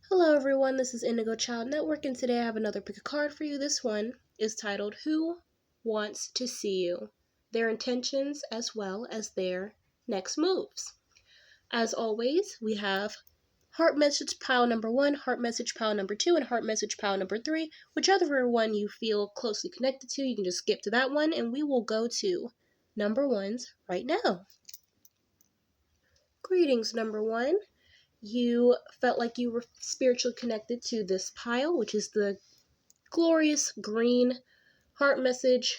Hello everyone, this is Indigo Child Network, and today I have another pick a card for you. This one is titled Who Wants to See You? Their intentions as well as their next moves. As always, we have heart message pile number 1, heart message pile number 2, and heart message pile number 3. Whichever one you feel closely connected to, you can just skip to that one, and we will go to number 1s right now. Greetings, number 1. You felt like you were spiritually connected to this pile, which is the glorious green heart message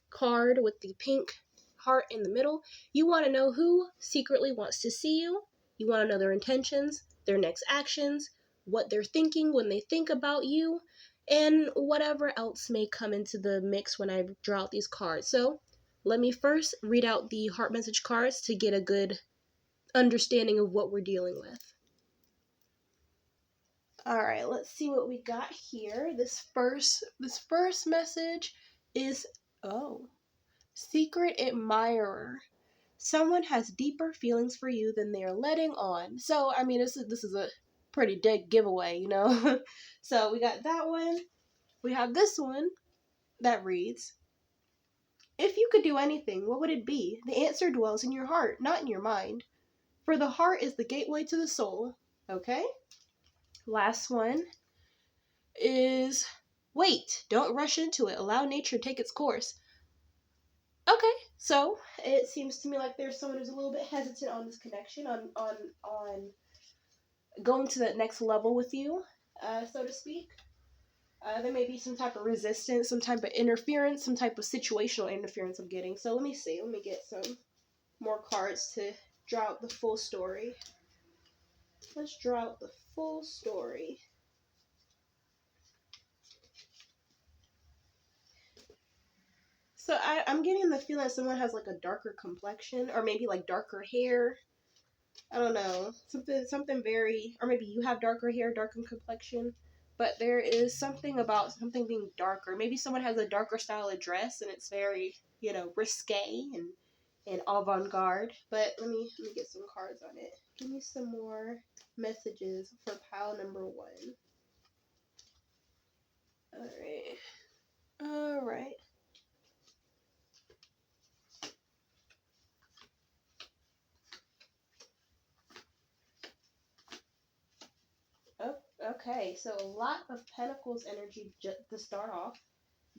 card with the pink heart in the middle. You want to know who secretly wants to see you. You want to know their intentions, their next actions, what they're thinking when they think about you, and whatever else may come into the mix when I draw out these cards. So let me first read out the heart message cards to get a good understanding of what we're dealing with. All right, let's see what we got here. This first message is, secret admirer. Someone has deeper feelings for you than they are letting on. So, I mean, this is a pretty dead giveaway, you know? So, we got that one. We have this one that reads, if you could do anything, what would it be? The answer dwells in your heart, not in your mind. For the heart is the gateway to the soul. Okay? Last one is, wait, don't rush into it. Allow nature to take its course. Okay, so it seems to me like there's someone who's a little bit hesitant on this connection, on going to that next level with you, so to speak. There may be some type of resistance, some type of interference, some type of situational interference I'm getting. So let me see. Let me get some more cards to draw out the full story. Let's draw out the full story. So I'm getting the feeling someone has like a darker complexion, or maybe like darker hair. I don't know, something very, or maybe you have darker hair, darker complexion, but there is something about something being darker. Maybe someone has a darker style of dress, and it's very, risque and avant-garde. But let me get some cards on it. Give me some more messages for pile number 1. All right. Oh, okay, so a lot of Pentacles energy to start off,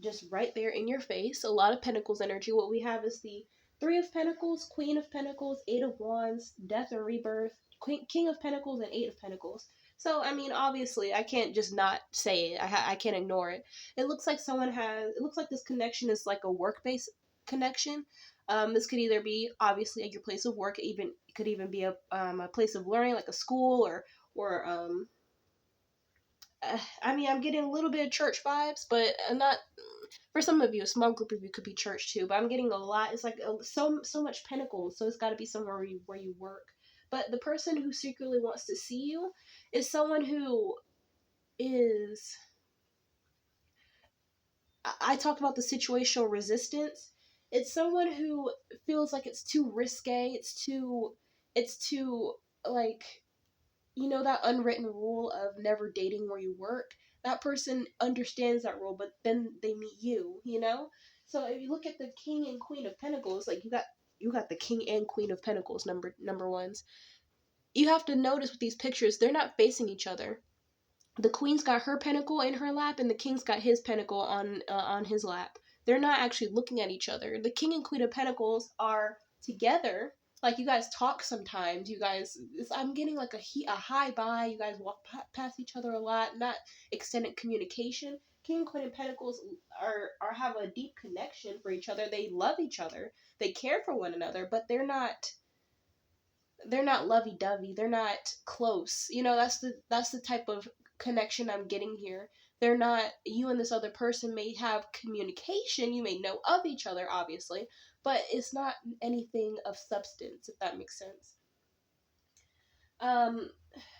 just right there in your face. A lot of Pentacles energy. What we have is the Three of Pentacles, Queen of Pentacles, Eight of Wands, Death and Rebirth, King of Pentacles, and Eight of Pentacles. So, I mean, obviously, I can't just not say it. I can't ignore it. It looks like it looks like this connection is like a work-based connection. This could either be, obviously, at your place of work. It could even be a place of learning, like a school, or I mean, I'm getting a little bit of church vibes, but not, for some of you, a small group of you could be church too, but I'm getting a lot. It's like so much Pentacles, so it's got to be somewhere where you work. But the person who secretly wants to see you is someone who is, I talked about the situational resistance. It's someone who feels like it's too risque, it's too, like, that unwritten rule of never dating where you work. That person understands that rule, but then they meet you. So if you look at the King and Queen of Pentacles, like you got the King and Queen of Pentacles number ones. You have to notice with these pictures, they're not facing each other. The Queen's got her pentacle in her lap, and the King's got his pentacle on his lap. They're not actually looking at each other. The King and Queen of Pentacles are together. Like, you guys talk sometimes. I'm getting like a hi bye. You guys walk past each other a lot. Not extended communication. King and Queen of Pentacles are have a deep connection for each other. They love each other. They care for one another, but they're not lovey-dovey. They're not close. That's the type of connection I'm getting here. They're not, you and this other person may have communication, you may know of each other, obviously, but it's not anything of substance, if that makes sense.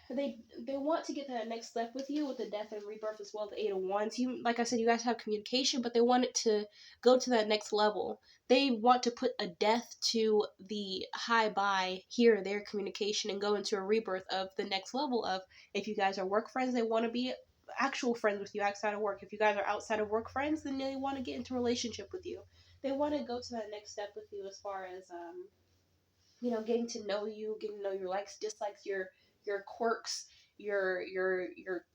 they want to get to that next step with you with the death and rebirth as well, the Eight of Wands. You, like I said, you guys have communication, but they want it to go to that next level. They want to put a death to the high by here, their communication, and go into a rebirth of the next level of, if you guys are work friends, they want to be actual friends with you outside of work. If you guys are outside of work friends, then they want to get into a relationship with you. They want to go to that next step with you as far as getting to know you, getting to know your likes, dislikes, your quirks, your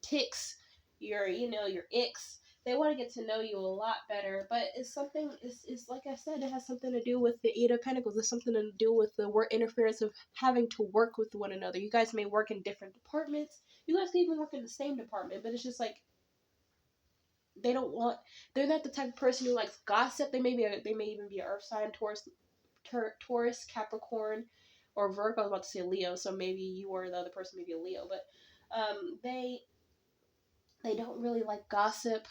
ticks, your icks. They want to get to know you a lot better, but it's like I said, it has something to do with the Eight of Pentacles. It's something to do with the work interference of having to work with one another. You guys may work in different departments. You guys can even work in the same department, but it's just like they don't want. They're not the type of person who likes gossip. They may even be an Earth sign, Taurus, Capricorn, or Virgo. I was about to say Leo, so maybe you or the other person may be a Leo, but they don't really like gossip.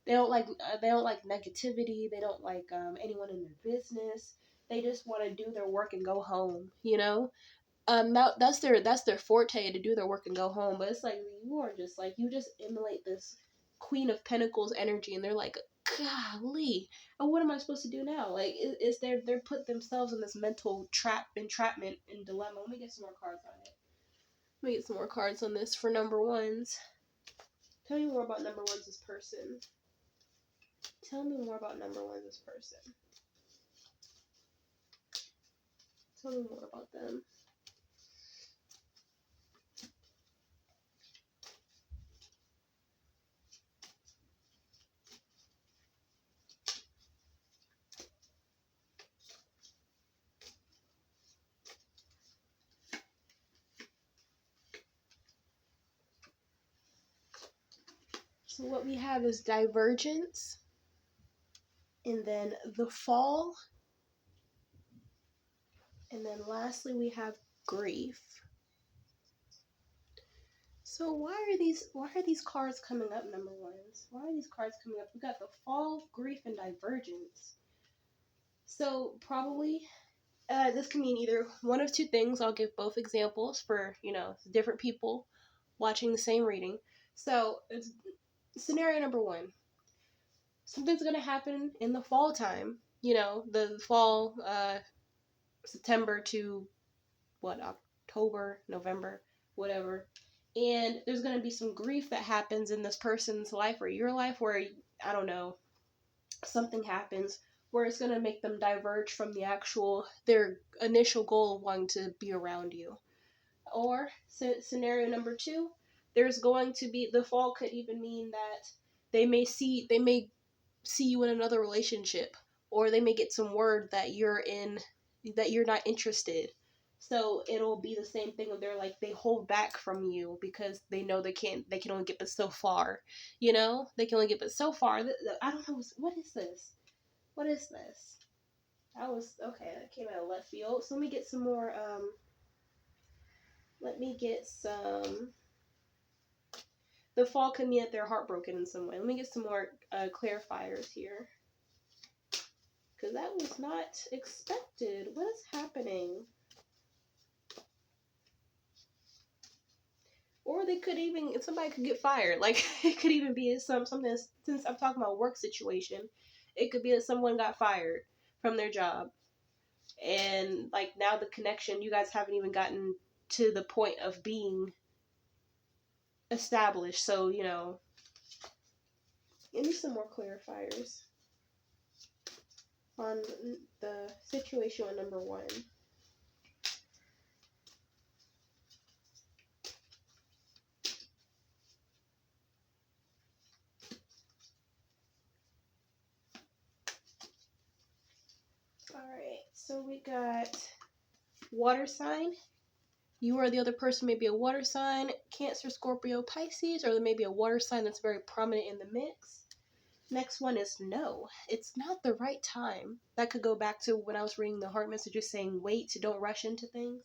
They don't like negativity. They don't like anyone in their business. They just want to do their work and go home. That's their forte, to do their work and go home. But it's like you just emulate this Queen of Pentacles energy, and they're like, golly, what am I supposed to do now? Like, they're put themselves in this mental entrapment and dilemma. Let me get some more cards on it. Let me get some more cards on this for number ones. Tell me more about number one's this person. Tell me more about number one's this person. Tell me more about them. So what we have is divergence, and then the fall, and then lastly we have grief. So why are these cards coming up, number ones? Why are these cards coming up? We got the fall, grief, and divergence. So probably this can mean either one of two things. I'll give both examples for different people watching the same reading. So it's scenario number one. Something's gonna happen in the fall time. The fall, September to October, November, whatever. And there's going to be some grief that happens in this person's life or your life where, I don't know, something happens where it's going to make them diverge from their initial goal of wanting to be around you. Or scenario number two, there's going to be, the fall could even mean that they may see you in another relationship, or they may get some word that you're not interested. So it'll be the same thing of they hold back from you because they know they can only get but so far. They can only get but so far. I don't know, what is this? What is this? That was okay, that came out of left field. So let me get some more the fall could mean that they're heartbroken in some way. Let me get some more clarifiers here, because that was not expected. What is happening? Or somebody could get fired. Like, it could even be something, since I'm talking about work situation, it could be that someone got fired from their job. And, like, now the connection, you guys haven't even gotten to the point of being established. So, give me some more clarifiers on the situation with number one. Alright, so we got water sign. You or the other person may be a water sign, Cancer, Scorpio, Pisces, or there may be a water sign that's very prominent in the mix. Next one is no, it's not the right time. That could go back to when I was reading the heart messages saying wait, don't rush into things.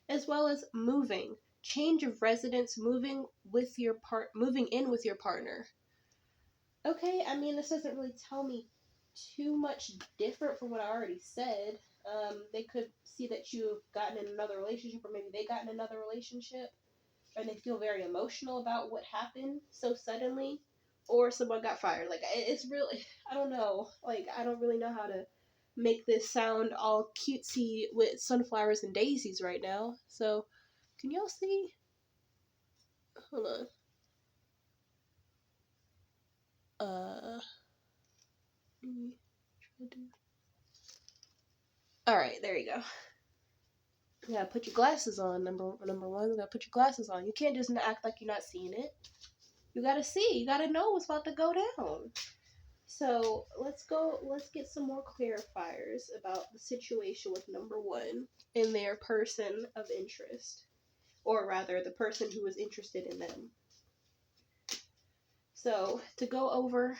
As well as moving, change of residence, moving in with your partner. Okay, I mean, this doesn't really tell me too much different from what I already said. They could see that you've gotten in another relationship, or maybe they got in another relationship. and they feel very emotional about what happened so suddenly, or someone got fired. Like, it's really, I don't know. Like, I don't really know how to make this sound all cutesy with sunflowers and daisies right now. So, can y'all see? Hold on. Let me try to. All right, there you go. You gotta put your glasses on. Number one, you gotta put your glasses on. You can't just act like you're not seeing it. You gotta see. You gotta know what's about to go down. So let's get some more clarifiers about the situation with number one and their person of interest. Or rather, the person who is interested in them. So to go over,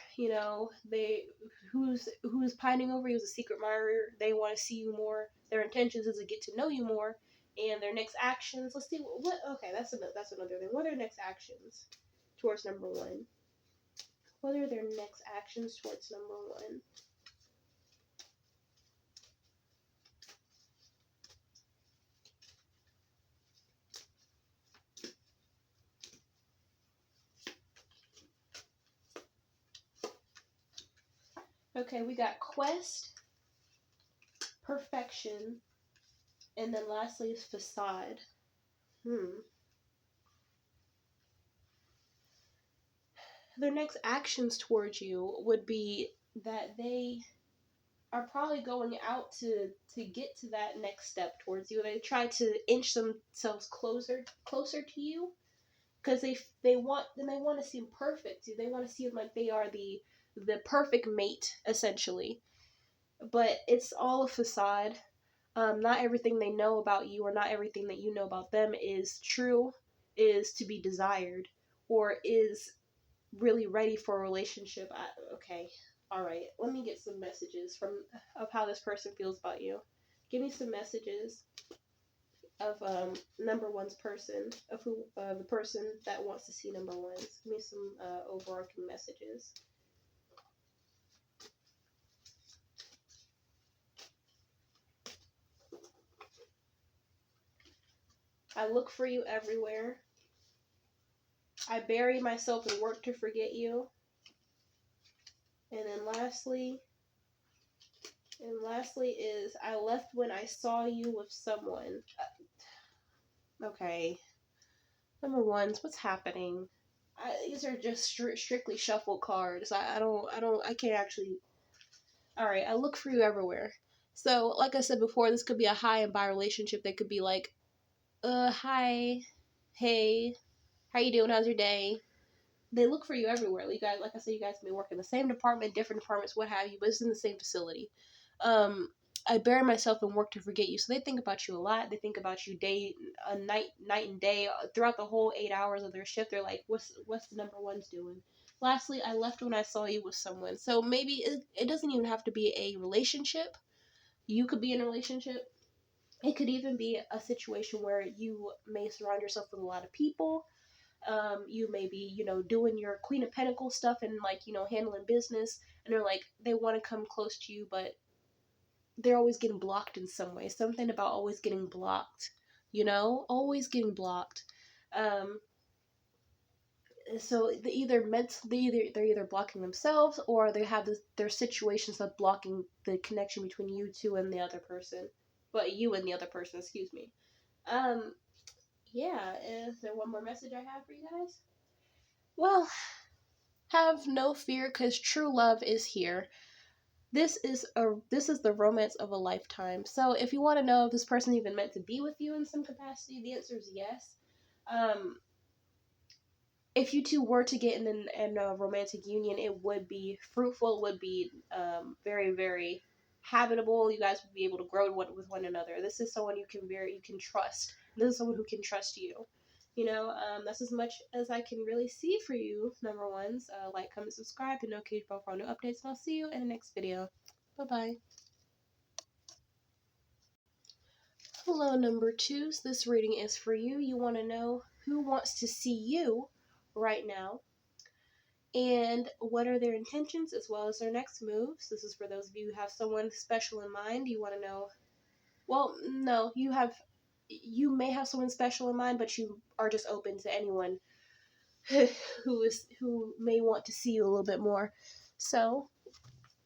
who's pining over you is a secret admirer. They want to see you more. Their intentions is to get to know you more, and their next actions. Let's see what. Okay, that's another thing. What are their next actions towards number one? What are their next actions towards number one? Okay, we got quest, perfection, and then lastly is facade. Their next actions towards you would be that they are probably going out to get to that next step towards you. They try to inch themselves closer to you because they want to seem perfect. They want to seem like they are the perfect mate essentially. But it's all a facade. Not everything they know about you or not everything that you know about them is true, is to be desired, or is really ready for a relationship. Okay, all right. Let me get some messages of how this person feels about you. Give me some messages of number one's person, of who the person that wants to see number one's. Give me some overarching messages. I look for you everywhere. I bury myself and work to forget you. And then lastly is I left when I saw you with someone. Okay. Number one's, what's happening? These are just strictly shuffle cards. I can't actually. Alright, I look for you everywhere. So, like I said before, this could be a high and by relationship. They could be like, hi, hey, how you doing? How's your day? They look for you everywhere. You guys, like I said, you guys may work in the same department, different departments, what have you, but it's in the same facility. I bury myself and work to forget you. So they think about you a lot. They think about you night and day throughout the whole 8 hours of their shift. They're like, what's the number one's doing? Lastly, I left when I saw you with someone. So maybe it doesn't even have to be a relationship. You could be in a relationship. It could even be a situation where you may surround yourself with a lot of people. You may be, doing your Queen of Pentacles stuff and handling business, and they're like, they want to come close to you, but they're always getting blocked in some way. Something about always getting blocked, always getting blocked. So they're either blocking themselves or they have their situations of blocking the connection between you two and the other person, but you and the other person, excuse me. Yeah. Is there one more message I have for you guys? Well, have no fear, because true love is here. This is the romance of a lifetime. So if you want to know if this person even meant to be with you in some capacity, the answer is yes. If you two were to get in a romantic union, it would be fruitful. It would be very, very habitable. You guys would be able to grow with one another. This is someone you can trust. This is someone who can trust you. That's as much as I can really see for you, number ones. Like, comment, subscribe, and notification bell for new updates, and I'll see you in the next video. Bye-bye. Hello, number twos. This reading is for you. You want to know who wants to see you right now, and what are their intentions as well as their next moves. This is for those of you who have someone special in mind. You want to know, well, no, you may have someone special in mind, but you are just open to anyone who may want to see you a little bit more. So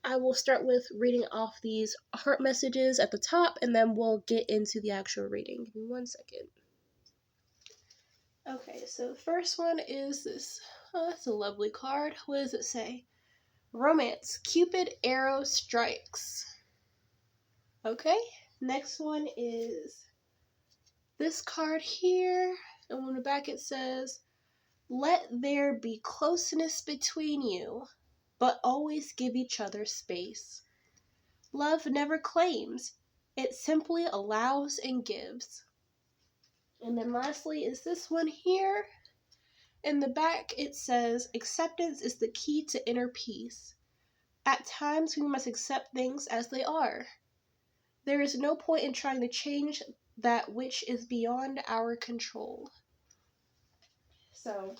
I will start with reading off these heart messages at the top, and then we'll get into the actual reading. Give me 1 second. Okay, so the first one is this. Oh, that's a lovely card. What does it say? Romance. Cupid arrow strikes. Okay, next one is this card here. And on the back it says, let there be closeness between you, but always give each other space. Love never claims, it simply allows and gives. And then lastly is this one here. In the back it says, acceptance is the key to inner peace. At times we must accept things as they are. There is no point in trying to change that which is beyond our control. So,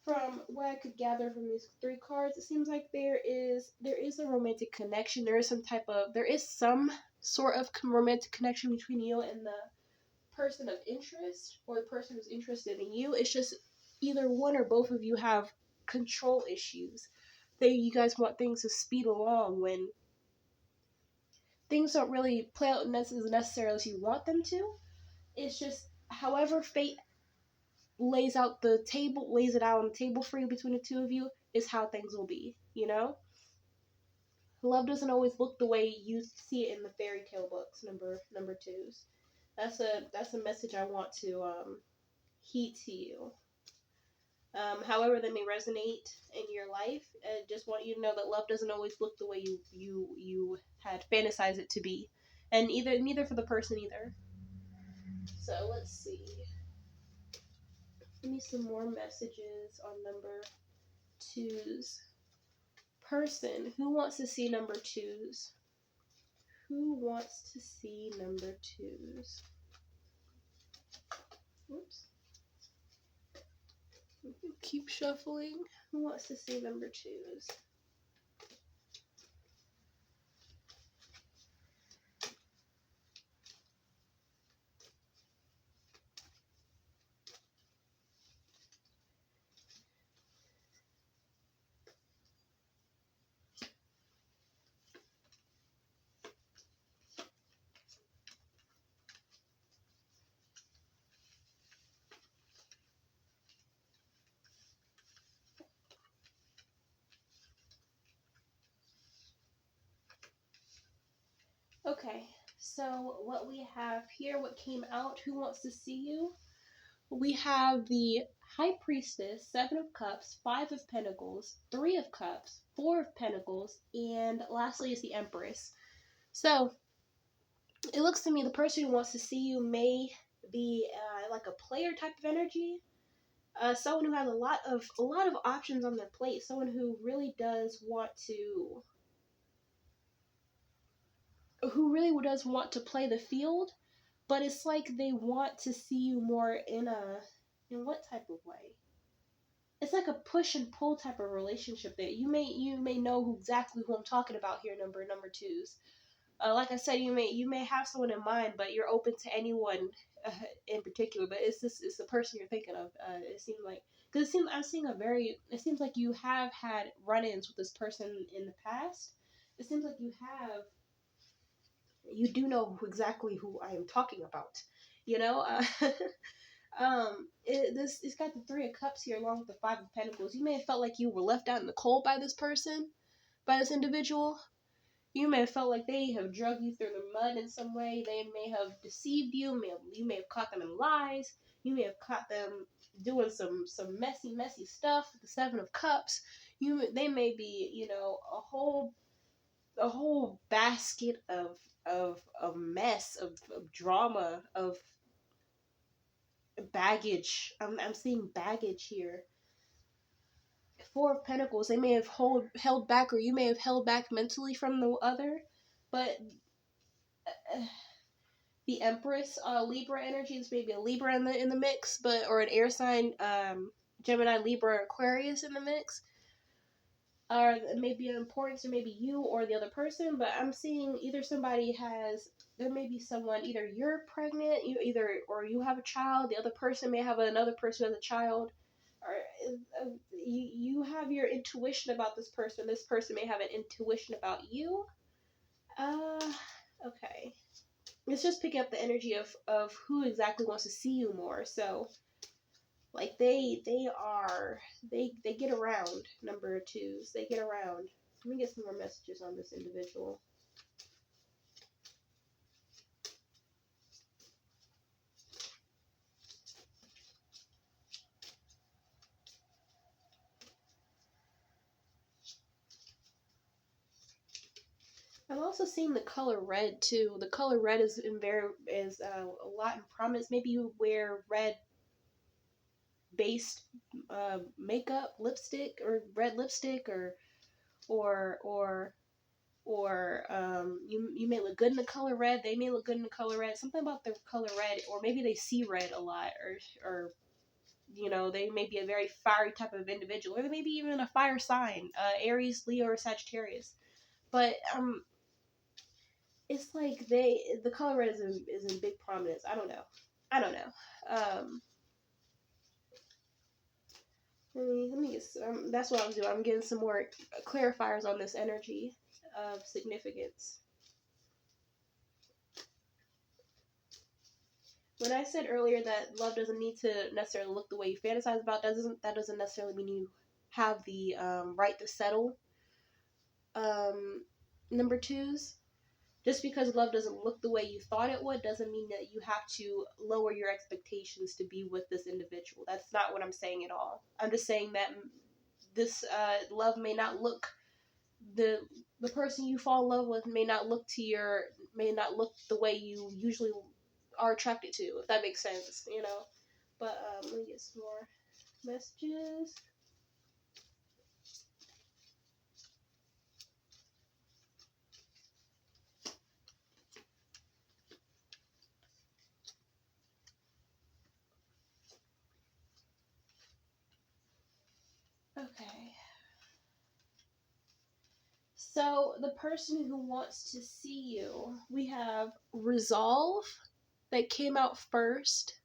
from what I could gather from these 3 cards, it seems like there is a romantic connection. There is some sort of romantic connection between you and the person of interest, or the person who's interested in you. It's just either one or both of you have control issues. You guys want things to speed along when things don't really play out as necessarily as you want them to. It's just however fate lays it out on the table for you between the two of you is how things will be, you know? Love doesn't always look the way you see it in the fairy tale books, number 2s. That's a message I want to heed to you. However that may resonate in your life, I just want you to know that love doesn't always look the way you had fantasized it to be. And neither for the person either. So let's see. Give me some more messages on number 2s. Person, who wants to see number 2s? Who wants to see number 2s? Oops. Keep shuffling. Who wants to see number 2s? Okay, so what we have here, what came out, who wants to see you? We have the High Priestess, 7 of Cups, 5 of Pentacles, 3 of Cups, 4 of Pentacles, and lastly is the Empress. So, it looks to me the person who wants to see you may be like a player type of energy. Someone who has a lot of options on their plate. Someone who really does want to play the field, but it's like they want to see you more in what type of way? It's like a push and pull type of relationship that you may know exactly who I'm talking about here, number 2s. Like I said, you may have someone in mind, but you're open to anyone in particular. But it's the person you're thinking of. It seems like, because it seems like you have had run-ins with this person in the past. It seems like you do know exactly who I am talking about. You know, it's got the 3 of Cups here along with the 5 of Pentacles. You may have felt like you were left out in the cold by this person, by this individual. You may have felt like they have drug you through the mud in some way. They may have deceived you. You may have caught them in lies. You may have caught them doing some messy stuff with the 7 of Cups. They may be, a whole basket of mess, of drama, of baggage. I'm seeing baggage here. 4 of Pentacles, they may have held back, or you may have held back mentally from the other, but the Empress, Libra energy, this may be a Libra in the mix, or an air sign, Gemini, Libra, Aquarius in the mix. Or maybe an importance, or maybe you or the other person, but I'm seeing either somebody has there may be someone, either you're pregnant, or you have a child, the other person may have another person as a child, or you have your intuition about this person may have an intuition about you. Okay. It's just picking up the energy of who exactly wants to see you more. So, like, they get around, number twos. They get around. Let me get some more messages on this individual. I'm also seeing the color red too. The color red is a lot in prominence. Maybe you wear red based makeup, lipstick, or red lipstick, or or you may look good in the color red. They may look good in the color red. Something about the color red, or maybe they see red a lot, or they may be a very fiery type of individual, or they may be even a fire sign, Aries, Leo, or Sagittarius. But it's like the color red is in big prominence. I don't know. Let me get that's what I'm doing. I'm getting some more clarifiers on this energy of significance. When I said earlier that love doesn't need to necessarily look the way you fantasize about, that doesn't necessarily mean you have the right to settle. Number twos. Just because love doesn't look the way you thought it would doesn't mean that you have to lower your expectations to be with this individual. That's not what I'm saying at all. I'm just saying that this love may not look the person you fall in love with may not look the way you usually are attracted to, if that makes sense, But let me get some more messages. Okay. So, the person who wants to see you, we have resolve that came out first.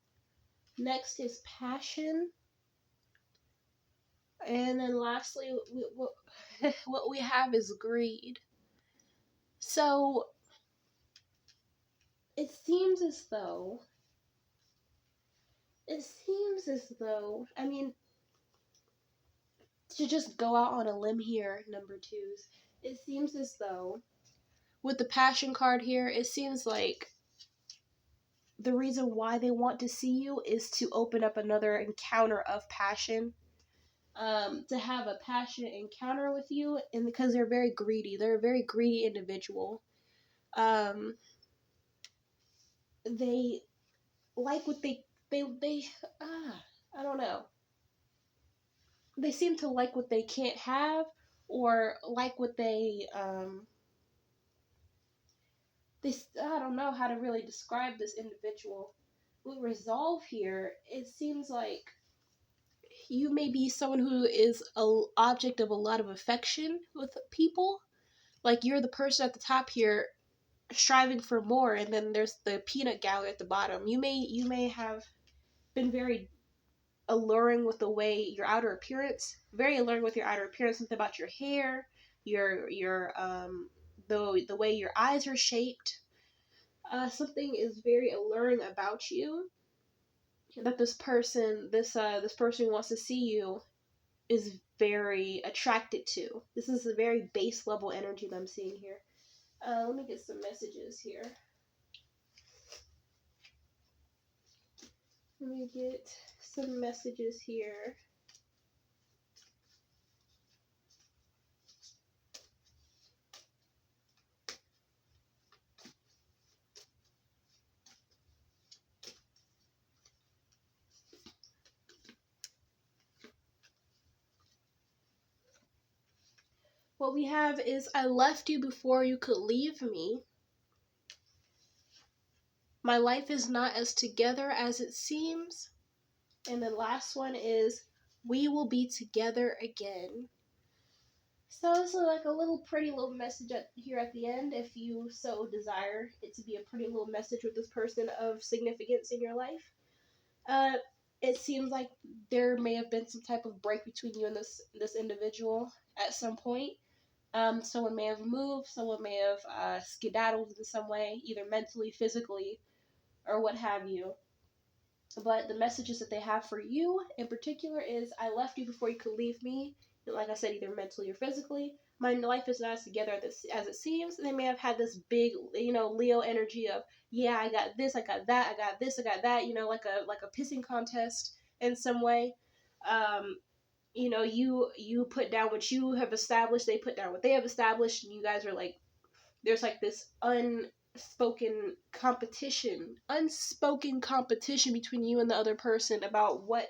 Next is passion. And then lastly, what we have is greed. So, it seems as though, I mean, to just go out on a limb here, number twos, it seems as though, with the passion card here, it seems like the reason why they want to see you is to open up another encounter of passion, to have a passionate encounter with you, and because they're very greedy. They're a very greedy individual. They like what they I don't know. They seem to like what they can't have, or like what I don't know how to really describe this individual. With resolve here, it seems like you may be someone who is an object of a lot of affection with people. Like, you're the person at the top here striving for more, and then there's the peanut gallery at the bottom. You may have been very alluring with the way your outer appearance, very alluring with your outer appearance, something about your hair, your the way your eyes are shaped. Something is very alluring about you that this person who wants to see you is very attracted to. This is a very base level energy that I'm seeing here. Let me get some messages here. Let me get some messages here. What we have is, I left you before you could leave me. My life is not as together as it seems. And the last one is, we will be together again. So this is like a little pretty little message here at the end, if you so desire it to be a pretty little message with this person of significance in your life. Uh, it seems like there may have been some type of break between you and this individual at some point. Someone may have moved, someone may have skedaddled in some way, either mentally, physically, or what have you. But the messages that they have for you in particular is, I left you before you could leave me. Like I said, either mentally or physically. My life is not as together as it seems. And they may have had this big, Leo energy of, yeah, I got this, I got that, I got this, I got that, like a pissing contest in some way. Um, you put down what you have established, they put down what they have established, and you guys are like, there's like this unspoken competition between you and the other person about what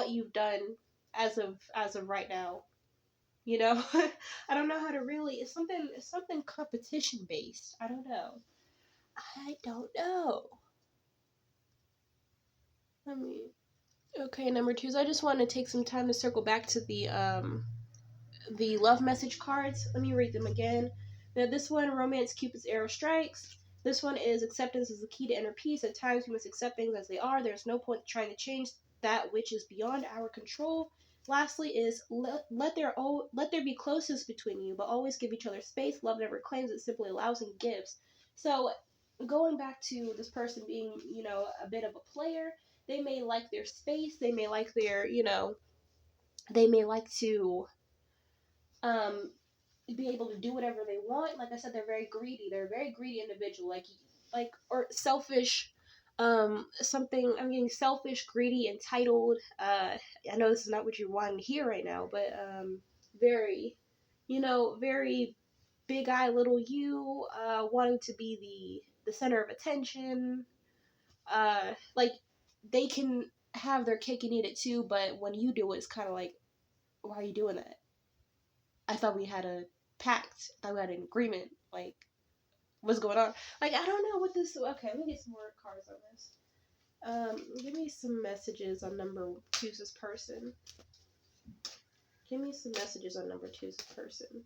you've done as of right now. I don't know how to really. It's something competition based. I don't know. I mean, okay, number two is, I just want to take some time to circle back to the love message cards. Let me read them again. Now, this one, romance, Cupid's arrow strikes. This one is, acceptance is the key to inner peace. At times, we must accept things as they are. There's no point trying to change that which is beyond our control. Lastly, is let there be closeness between you, but always give each other space. Love never claims; it simply allows and gives. So, going back to this person being, a bit of a player, they may like their space. They may like they may like to um be able to do whatever they want. Like I said, they're very greedy. They're a very greedy individual. Or selfish. Something. I'm getting selfish, greedy, entitled. I know this is not what you want to hear right now, but very, very big eye, little you. Wanting to be the center of attention. Like they can have their cake and eat it too, but when you do it, it's kind of like, why are you doing that? I thought we had a pact. I thought we had an agreement. Like, what's going on? Like, I don't know what this. Okay, let me get some more cards on this. Give me some messages on number two's person. Give me some messages on number two's person.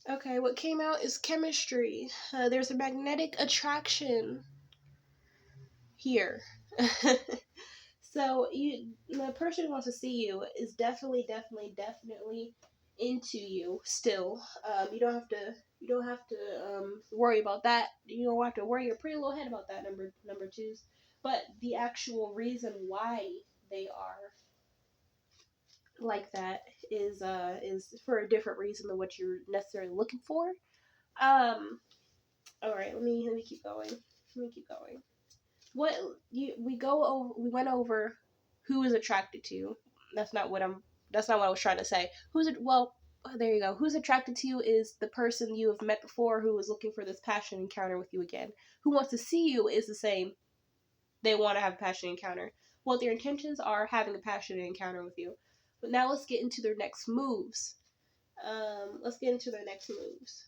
Okay, what came out is chemistry. There's a magnetic attraction here. So the person who wants to see you is definitely into you still. You don't have to worry about that. You don't have to worry your pretty little head about that, number twos. But the actual reason why they are like that is for a different reason than what you're necessarily looking for. All right, let me keep going. What we went over who is attracted to you. That's not what I was trying to say. There you go. Who's attracted to you is the person you have met before who is looking for this passion encounter with you again. Who wants to see you is the same. They want to have a passion encounter. What their intentions are, having a passionate encounter with you. But now let's get into their next moves. Let's get into their next moves.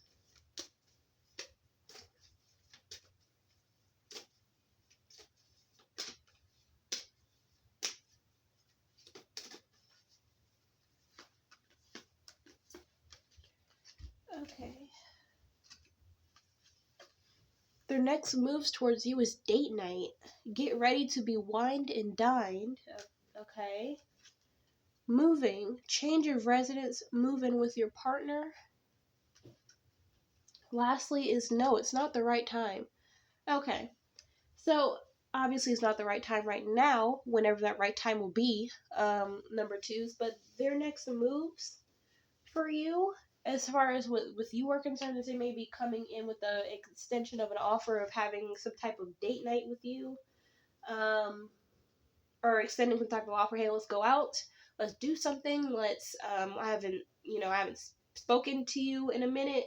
Okay. Their next moves towards you is date night. Get ready to be wined and dined. Okay. Moving. Change of residence. Move in with your partner. Lastly is no, it's not the right time. Okay. So, obviously it's not the right time right now, whenever that right time will be, number twos, but their next moves for you, as far as with you are concerned, is they may be coming in with the extension of an offer of having some type of date night with you, or extending some type of offer. Hey, let's go out, let's do something. I haven't spoken to you in a minute.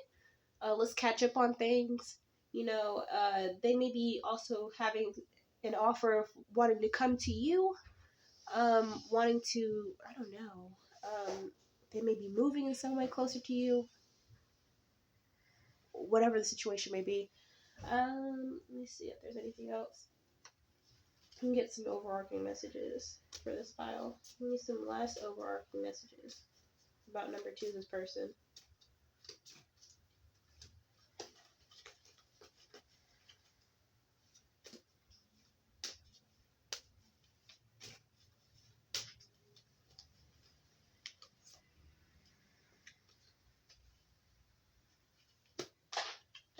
Let's catch up on things. They may be also having an offer of wanting to come to you, wanting to, I don't know, they may be moving in some way closer to you. whatever the situation may be. Let me see if there's anything else. I can get some overarching messages for this file. Give me some last overarching messages about number 2, this person.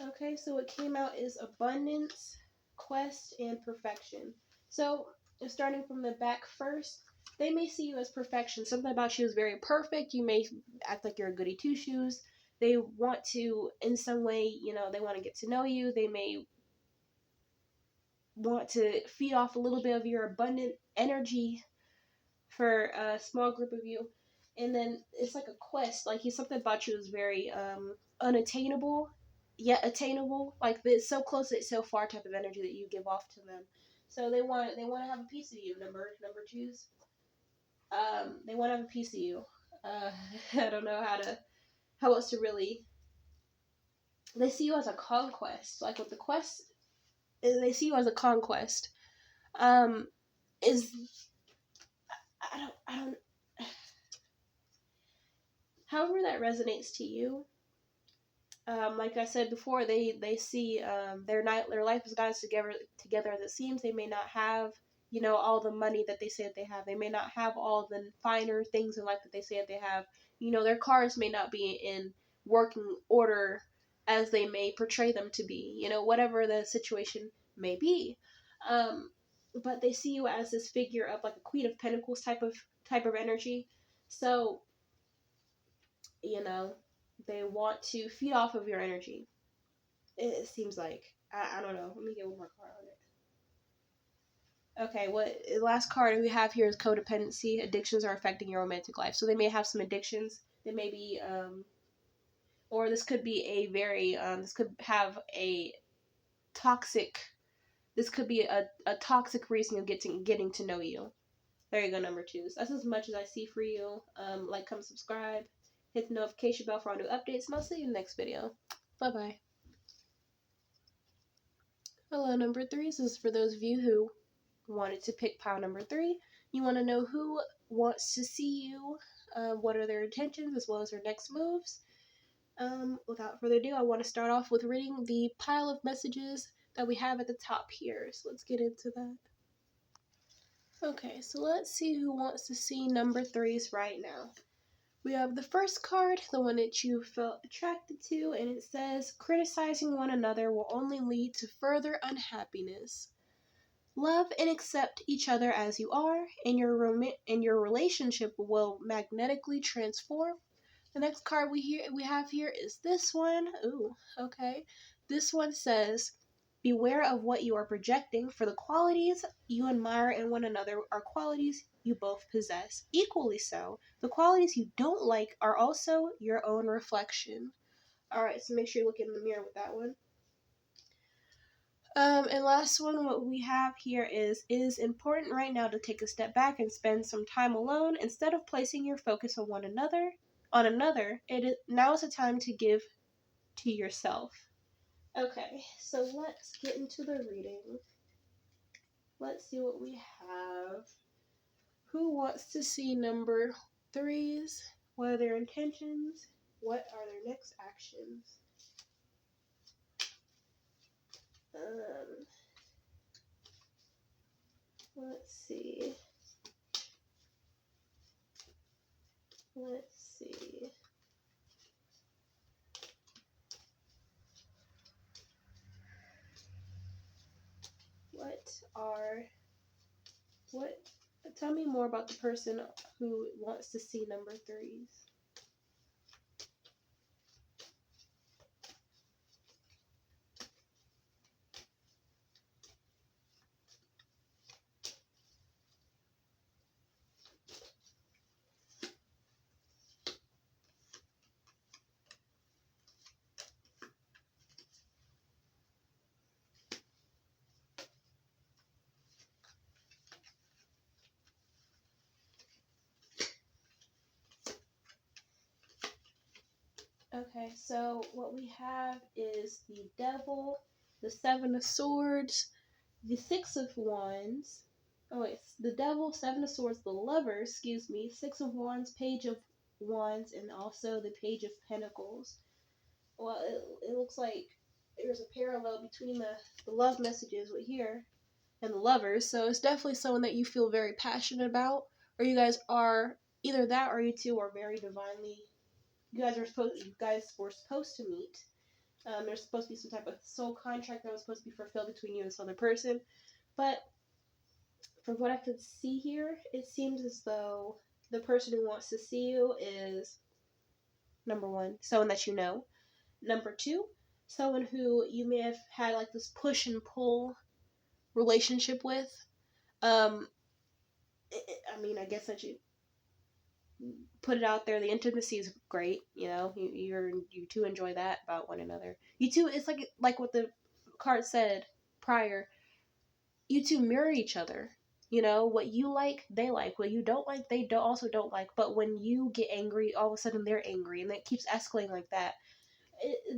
Okay, so what came out is abundance, quest, and perfection. So, starting from the back first, they may see you as perfection. Something about you is very perfect. You may act like you're a goody two-shoes. They want to, in some way, you know, they want to get to know you. They may want to feed off a little bit of your abundant energy for a small group of you. And then it's like a quest. Like, something about you is very unattainable, yet attainable. Like, it's so close, it's so far type of energy that you give off to them. So they want to have a piece of you. Number 2s. They want to have a piece of you. I don't know how else to really. They see you as a conquest. Like, with the quest, they see you as a conquest. Is I don't. However that resonates to you. Like I said before, they see their life is not as together as it seems. They may not have, you know, all the money that they say that they have. They may not have all the finer things in life that they say that they have. You know, their cars may not be in working order as they may portray them to be. You know, whatever the situation may be. But they see you as this figure of like a Queen of Pentacles type of energy. So, you know, they want to feed off of your energy. It seems like. I don't know. Let me get one more card on it. Okay, what the last card we have here is codependency. Addictions are affecting your romantic life. So they may have some addictions. They may be, or this could be a very, this could have a toxic, this could be a toxic reason of getting to know you. There you go, number 2s. That's as much as I see for you. Like, comment, subscribe, hit the notification bell for our new updates, and I'll see you in the next video. Bye-bye. Hello, number 3s. This is for those of you who wanted to pick pile number 3. You want to know who wants to see you, what are their intentions, as well as their next moves. Without further ado, I want to start off with reading the pile of messages that we have at the top here. So let's get into that. Okay, so let's see who wants to see number 3s right now. We have the first card, the one that you felt attracted to, and it says, criticizing one another will only lead to further unhappiness. Love and accept each other as you are, and your relationship will magnetically transform. The next card we have here is this one. Ooh, okay. This one says, beware of what you are projecting, for the qualities you admire in one another are qualities you both possess. Equally so, the qualities you don't like are also your own reflection. Alright, so make sure you look in the mirror with that one. And last one, what we have here is, it is important right now to take a step back and spend some time alone instead of placing your focus on another. Now is the time to give to yourself. Okay, so let's get into the reading. Let's see what we have. Who wants to see number 3s? What are their intentions? What are their next actions? Let's see. Tell me more about the person who wants to see number 3s. Okay, so what we have is the Devil, the Seven of Swords, the Six of Wands. Oh wait, the Devil, Seven of Swords, the Lover, excuse me, Six of Wands, Page of Wands, and also the Page of Pentacles. Well, it looks like there's a parallel between the love messages with here and the lovers, so it's definitely someone that you feel very passionate about, or you guys are either that or you two are very divinely. You guys were supposed to meet. There's supposed to be some type of soul contract that was supposed to be fulfilled between you and this other person, but from what I could see here, it seems as though the person who wants to see you is number one, someone that you know. Number two, someone who you may have had like this push and pull relationship with. Um, I mean, I guess that you put it out there. The intimacy is great. You know, you two enjoy that about one another. You two, it's like what the card said prior. You two mirror each other. You know, what you like, they like. What you don't like, they don't also don't like. But when you get angry, all of a sudden they're angry, and it keeps escalating like that.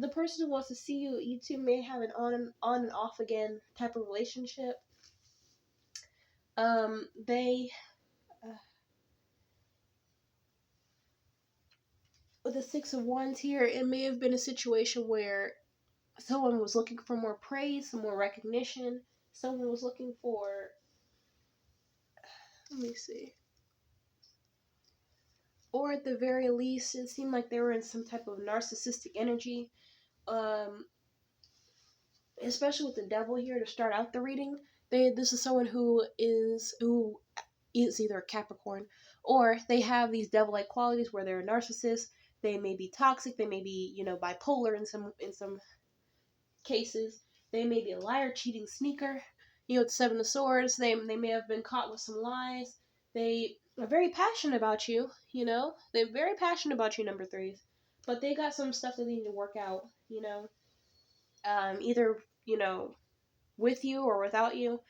The person who wants to see you, you two may have an on and off again type of relationship. They with the Six of Wands here, it may have been a situation where someone was looking for more praise, some more recognition. Someone was looking for, let me see, or at the very least, it seemed like they were in some type of narcissistic energy. Um, Especially with the Devil here to start out the reading. This is someone who is either a Capricorn or they have these devil-like qualities where they're a narcissist. They may be toxic. They may be, bipolar in some cases. They may be a liar, cheating, sneaker. With the Seven of Swords, they may have been caught with some lies. They are very passionate about you. They're very passionate about you, number threes. But they got some stuff that they need to work out. Either with you or without you.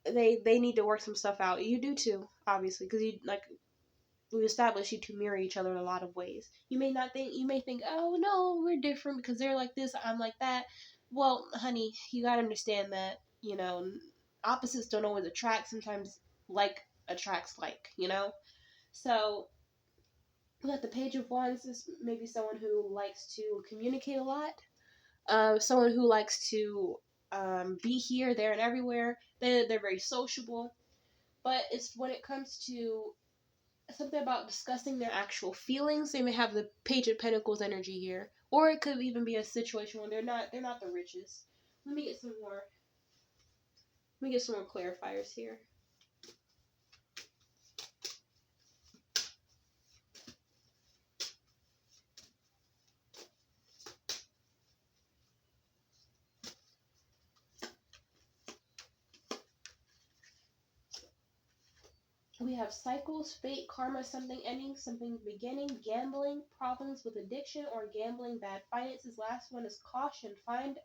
They need to work some stuff out. You do too, obviously, because we established you two mirror each other in a lot of ways. You may think, oh no, we're different because they're like this, I'm like that. Well, honey, you gotta understand that, opposites don't always attract. Sometimes like attracts like. So that the Page of Wands is maybe someone who likes to communicate a lot. Someone who likes to be here, there, and everywhere. They're very sociable. But it's when it comes to something about discussing their actual feelings, they may have the Page of Pentacles energy here, or it could even be a situation where they're not the richest. Let me get some more. Let me get some more clarifiers here. We have cycles, fate, karma, something ending, something beginning, gambling, problems with addiction or gambling, bad finances. Last one is caution. Find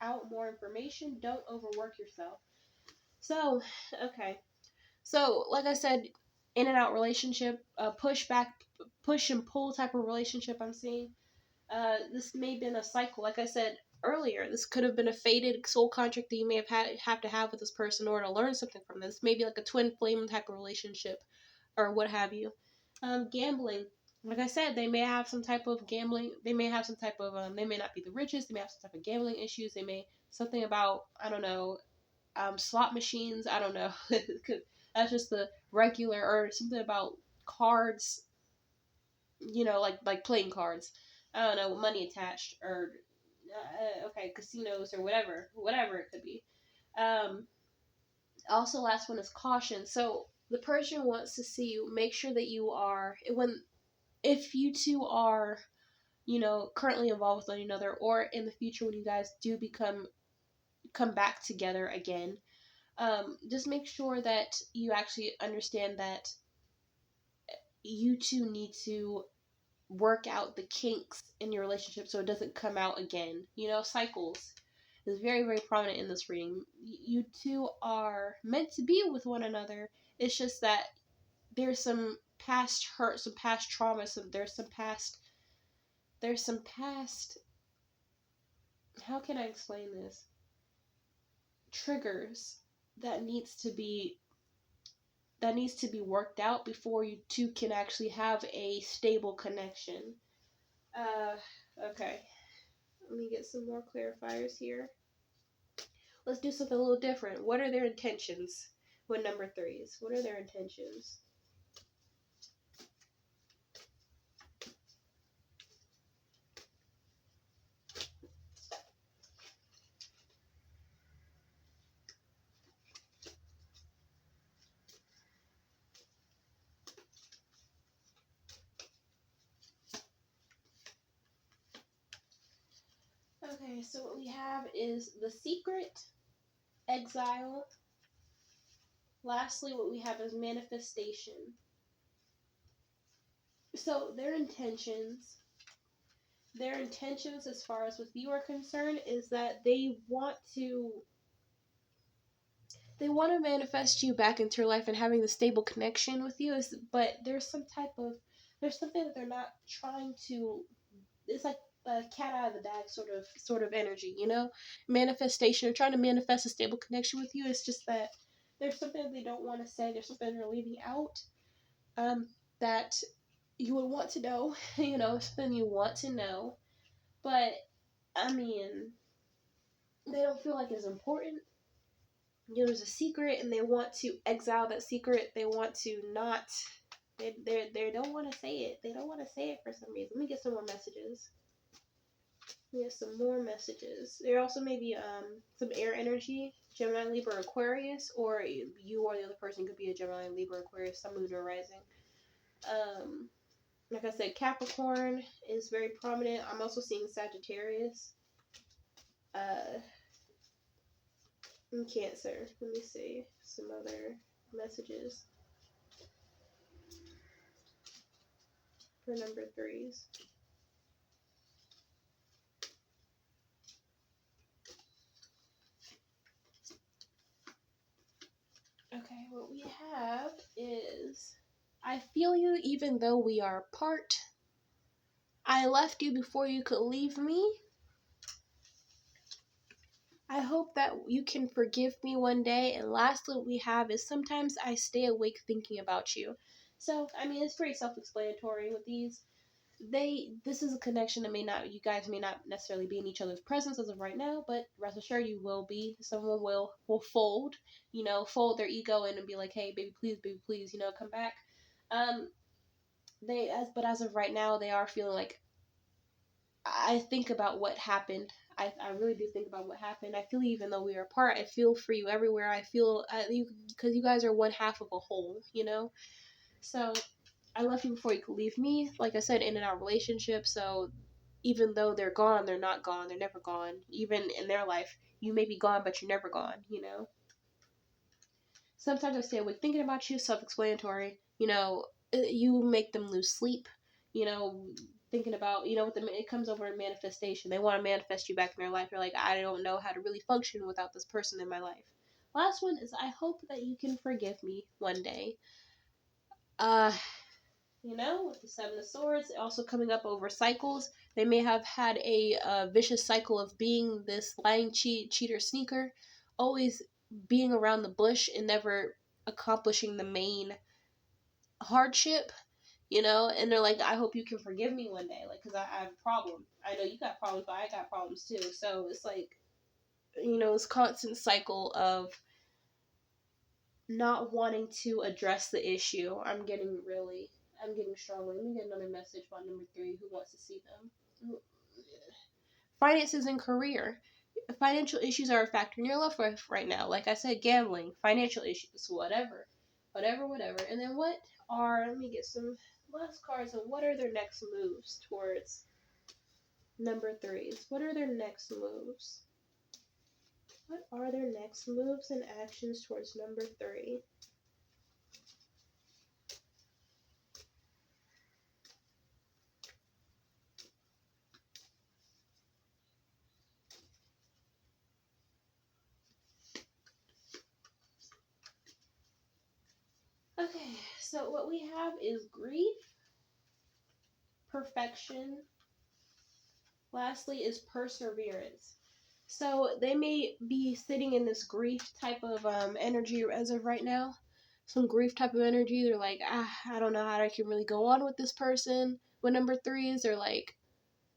out more information. Don't overwork yourself. So, okay. So, like I said, in and out relationship, push and pull type of relationship I'm seeing. This may have been a cycle. Like I said earlier, this could have been a fated soul contract that you may have to have with this person in order to learn something from this. Maybe like a twin flame type of relationship or what have you. Gambling. Like I said, they may have some type of gambling. They may have some type of, they may not be the richest. They may have some type of gambling issues. They may, something about, I don't know, slot machines. I don't know. That's just the regular, or something about cards, like playing cards. I don't know, money attached, or okay, casinos or whatever it could be. Also, last one is caution. So the person who wants to see you, make sure that you are if you two are currently involved with one another, or in the future when you guys do come back together again. Just make sure that you actually understand that you two need to work out the kinks in your relationship so it doesn't come out again. Cycles is very, very prominent in this reading. You two are meant to be with one another. It's just that there's some past hurt, some past trauma, there's there's some past, how can I explain this? Triggers that needs to be worked out before you two can actually have a stable connection. Okay. Let me get some more clarifiers here. Let's do something a little different. What are their intentions with number threes? What are their intentions? Okay, so what we have is the secret, exile. Lastly, what we have is manifestation. So their intentions as far as with you are concerned is that they want to manifest you back into your life and having the stable connection with you, but there's something that they're not trying to, it's like a cat out of the bag sort of energy, you know? Manifestation, or trying to manifest a stable connection with you. It's just that there's something that they don't want to say, there's something they're leaving out, that you would want to know, you know, something you want to know, but I mean, they don't feel like it's important. You know, there's a secret and they want to exile that secret. They want to not, they don't want to say it. They don't want to say it for some reason. Let me get some more messages. There also may be some air energy, Gemini, Libra, Aquarius, or you or the other person could be a Gemini, Libra, Aquarius, Sun, Moon, or Rising. Like I said, Capricorn is very prominent. I'm also seeing Sagittarius. And Cancer. Let me see some other messages for number threes. Okay, what we have is, I feel you even though we are apart. I left you before you could leave me. I hope that you can forgive me one day. And lastly, what we have is, sometimes I stay awake thinking about you. So, I mean, it's pretty self-explanatory with these. This is a connection that you guys may not necessarily be in each other's presence as of right now, but rest assured you will be. Someone will fold, fold their ego in and be like, hey, baby, please, come back. But as of right now, they are feeling like, I think about what happened. I really do think about what happened. I feel, even though we are apart, I feel for you everywhere. I feel because you guys are one half of a whole, So I left you before you could leave me. Like I said, in our relationship. So even though they're gone, they're not gone. They're never gone. Even in their life, you may be gone, but you're never gone. Sometimes I stay awake thinking about you. Self-explanatory. You make them lose sleep. Thinking about, it comes over in manifestation. They want to manifest you back in their life. You're like, I don't know how to really function without this person in my life. Last one is, I hope that you can forgive me one day. With the Seven of Swords, also coming up over cycles. They may have had a vicious cycle of being this lying, cheater, sneaker, always being around the bush and never accomplishing the main hardship, and they're like, I hope you can forgive me one day, like, because I have a problem. I know you got problems, but I got problems too. So it's like, this constant cycle of not wanting to address the issue. I'm getting strong. Let me get another message about number three. Who wants to see them? Finances and career. Financial issues are a factor in your love life right now. Like I said, gambling, financial issues, whatever. And then let me get some last cards, and what are their next moves towards number threes? What are their next moves? What are their next moves and actions towards number three? Okay, so what we have is grief, perfection, Lastly is perseverance. So they may be sitting in this grief type of energy as of right now. Some grief type of energy. They're like, I don't know how I can really go on with this person. With number threes, they're like,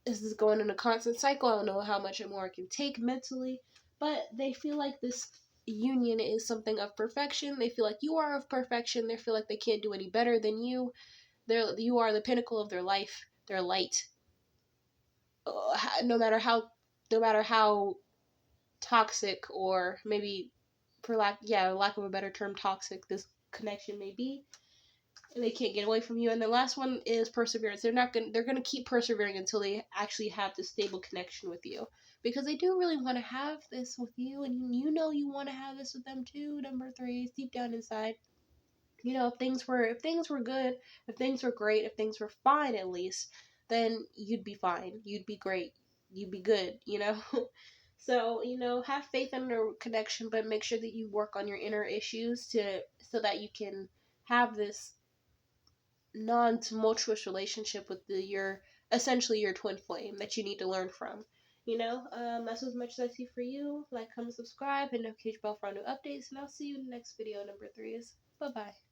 this is going in a constant cycle. I don't know how much more I can take mentally. But they feel like this union is something of perfection. They feel like you are of perfection. They feel like they can't do any better than you. You are the pinnacle of their life. Their light. No matter how toxic, or maybe for lack of a better term, toxic this connection may be, and they can't get away from you. And the last one is perseverance. They're gonna keep persevering until they actually have this stable connection with you, because they do really want to have this with you, and you want to have this with them too. Number three, deep down inside. If things were good, if things were great, if things were fine at least, then you'd be fine. You'd be great. You'd be good. So, have faith in the connection, but make sure that you work on your inner issues so that you can have this non-tumultuous relationship with your essentially your twin flame that you need to learn from. That's as much as I see for you. Like, comment, subscribe, and notification bell for new updates, and I'll see you in the next video. Number 3 is bye bye.